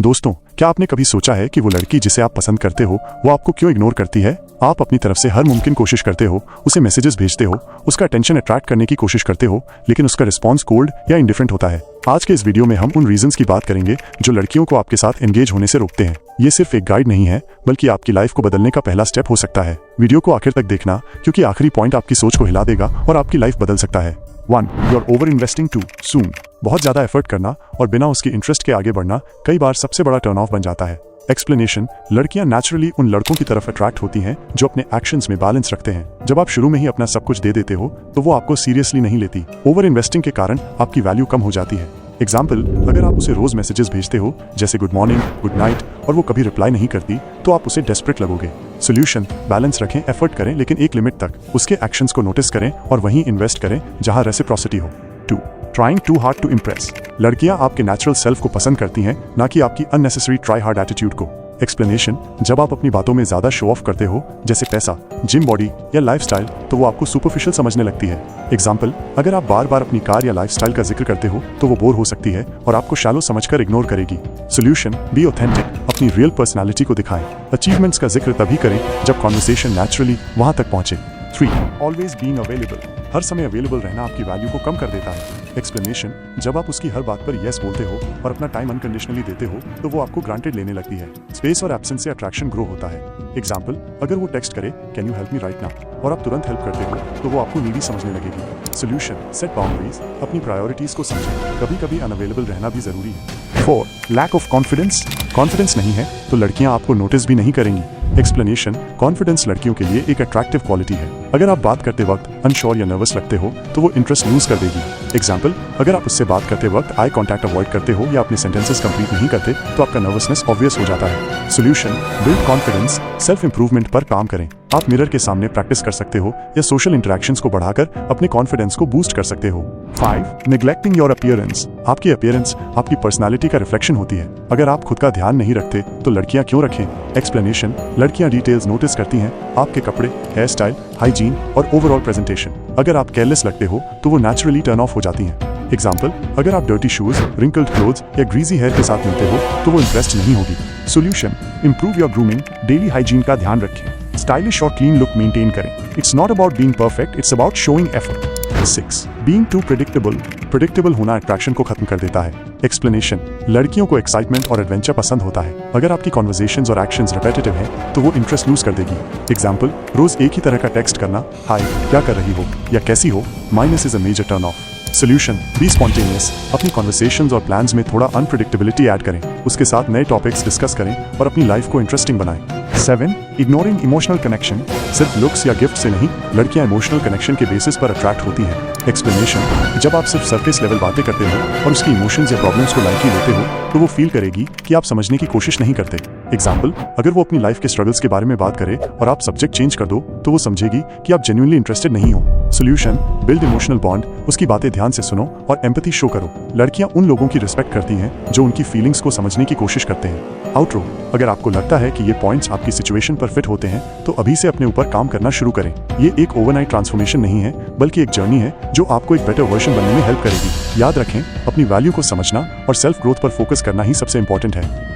दोस्तों, क्या आपने कभी सोचा है कि वो लड़की जिसे आप पसंद करते हो वो आपको क्यों इग्नोर करती है? आप अपनी तरफ से हर मुमकिन कोशिश करते हो, उसे मैसेजेस भेजते हो, उसका अटेंशन अट्रैक्ट करने की कोशिश करते हो, लेकिन उसका रिस्पॉन्स कोल्ड या इंडिफरेंट होता है। आज के इस वीडियो में हम उन रीजंस की बात करेंगे जो लड़कियों को आपके साथ एंगेज होने से रोकते हैं। ये सिर्फ एक गाइड नहीं है, बल्कि आपकी लाइफ को बदलने का पहला स्टेप हो सकता है। वीडियो को आखिर तक देखना, क्योंकि आखिरी पॉइंट आपकी सोच को हिला देगा और आपकी लाइफ बदल सकता है। 1. You are over investing too soon. बहुत ज्यादा एफर्ट करना और बिना उसकी इंटरेस्ट के आगे बढ़ना कई बार सबसे बड़ा टर्न ऑफ बन जाता है। एक्सप्लेनेशन: लड़कियां नेचुरली उन लड़कों की तरफ अट्रैक्ट होती हैं जो अपने एक्शंस में बैलेंस रखते हैं। जब आप शुरू में ही अपना सब कुछ दे देते हो तो वो आपको सीरियसली नहीं लेती। ओवर इन्वेस्टिंग के कारण आपकी वैल्यू कम हो जाती है। एग्जाम्पल: अगर आप उसे रोज मैसेजेस भेजते हो जैसे गुड मॉर्निंग, गुड नाइट, और वो कभी रिप्लाई नहीं करती, तो आप उसे डेस्परेट लगोगे। सोल्यूशन: बैलेंस रखें, एफर्ट करें, लेकिन एक लिमिट तक। उसके एक्शंस को नोटिस करें और वहीं इन्वेस्ट करें जहां रेसिप्रोसिटी हो। 2. Trying too hard to impress. लड़कियां आपके नेचुरल सेल्फ को पसंद करती हैं, ना कि आपकी अननेसेसरी ट्राई हार्ड एटीट्यूड को। एक्सप्लेनेशन: जब आप अपनी बातों में ज्यादा शो ऑफ करते हो, जैसे पैसा, जिम बॉडी या लाइफस्टाइल, तो वो आपको सुपरफिशियल समझने लगती है। एग्जाम्पल: अगर आप बार बार अपनी कार या लाइफस्टाइल का जिक्र करते हो तो वो बोर हो सकती है और आपको शैलो समझकर इग्नोर करेगी। सोल्यूशन: बी ऑथेंटिक, अपनी रियल पर्सनालिटी को दिखाएं। अचीवमेंट्स का जिक्र तभी करें जब कॉन्वर्सेशन नेचुरली वहां तक पहुंचे। 3. Always being available. हर समय अवेलेबल रहना आपकी वैल्यू को कम कर देता है। एक्सप्लेनेशन: जब आप उसकी हर बात पर यस बोलते हो और अपना टाइम अनकंडीशनली देते हो तो वो आपको ग्रांटेड लेने लगती है। स्पेस और एब्सेंस से अट्रैक्शन ग्रो होता है। एग्जाम्पल: अगर वो टेक्स्ट करे can you help me right now और आप तुरंत हेल्प करते हो तो वो आपको नीडी समझने लगेगी। सोल्यूशन: सेट बाउंड्रीज, अपनी प्रायोरिटीज को समझें। कभी कभी अनअवेलेबल रहना भी जरूरी है। 4. Lack of confidence. कॉन्फिडेंस नहीं है तो लड़कियां आपको नोटिस भी नहीं करेंगी। एक्सप्लेनेशन: कॉन्फिडेंस लड़कियों के लिए एक अट्रैक्टिव क्वालिटी है। अगर आप बात करते वक्त अनश्योर या नर्वस लगते हो तो वो इंटरेस्ट लूज कर देगी। एग्जाम्पल: अगर आप उससे बात करते वक्त आई कॉन्टैक्ट अवॉइड करते हो या अपने सेंटेंसेस कंप्लीट नहीं करते तो आपका नर्वसनेस ऑब्वियस हो जाता है। Solution: build confidence, self improvement पर काम करें। आप मिरर के सामने प्रैक्टिस कर सकते हो या सोशल इंटरेक्शंस को बढ़ाकर अपने कॉन्फिडेंस को बूस्ट कर सकते हो। 5. Neglecting your appearance. आपकी अपीयरेंस आपकी पर्सनालिटी का रिफ्लेक्शन होती है। अगर आप खुद का ध्यान नहीं रखते तो लड़कियां क्यों रखें? एक्सप्लेनेशन: लड़कियां डिटेल्स नोटिस करती हैं, आपके कपड़े, हेयर स्टाइल, हाइजीन और ओवरऑल प्रेजेंटेशन। अगर आप केयरलेस लगते हो तो वो नेचुरली टर्न ऑफ हो जाती हैं। एग्जाम्पल: अगर आप डर्टी शूज, रिंकल्ड क्लोथ्स या ग्रीजी हेयर के साथ मिलते हो तो वो इंटरेस्ट नहीं होगी। Solution: improve your grooming, daily hygiene का ध्यान रखें, स्टाइलिश और क्लीन लुक मेंटेन करें। It's not about being perfect, it's about showing effort. 6. Being too predictable. Predictable होना अट्रैक्शन को खत्म कर देता है। एक्सप्लेनेशन: लड़कियों को एक्साइटमेंट और एडवेंचर पसंद होता है। अगर आपकी कॉन्वर्सेशंस और एक्शंस रिपीटेटिव हैं तो वो इंटरेस्ट लूज कर देगी। एग्जाम्पल: रोज एक ही तरह का टेक्स्ट करना, हाय, क्या कर रही हो या कैसी हो, minus is a major turn off. Solution: be spontaneous, अपनी कॉन्वर्सेशंस और प्लान्स में थोड़ा अनप्रेडिक्टेबिलिटी ऐड करें, उसके साथ नए टॉपिक्स डिस्कस करें और अपनी लाइफ को इंटरेस्टिंग बनाएं। 7. Ignoring emotional connection. सिर्फ लुक्स या गिफ्ट से नहीं, लड़कियां इमोशनल कनेक्शन के बेसिस पर अट्रैक्ट होती हैं। एक्सप्लेनेशन: जब आप सिर्फ सरफेस लेवल बातें करते हो और उसकी इमोशंस या प्रॉब्लम्स को लाइटली लेते हो तो वो फील करेगी कि आप समझने की कोशिश नहीं करते। एग्जाम्पल: अगर वो अपनी लाइफ के स्ट्रगल्स के बारे में बात करे और आप सब्जेक्ट चेंज कर दो तो वो समझेगी कि आप जेन्युइनली इंटरेस्टेड नहीं हो। सोल्यूशन: बिल्ड इमोशनल बॉन्ड, उसकी बातें ध्यान से सुनो और एम्पैथी शो करो। लड़कियां उन लोगों की रिस्पेक्ट करती हैं जो उनकी फीलिंग्स को समझने की कोशिश करते हैं। आउटरो: अगर आपको लगता है कि ये पॉइंट्स आपकी सिचुएशन पर फिट होते हैं तो अभी से अपने ऊपर काम करना शुरू करें। ये एक ओवरनाइट ट्रांसफॉर्मेशन नहीं है, बल्कि एक जर्नी है जो आपको एक बेटर वर्जन बनने में हेल्प करेगी। याद रखें, अपनी वैल्यू को समझना और सेल्फ ग्रोथ पर फोकस करना ही सबसे इंपॉर्टेंट है।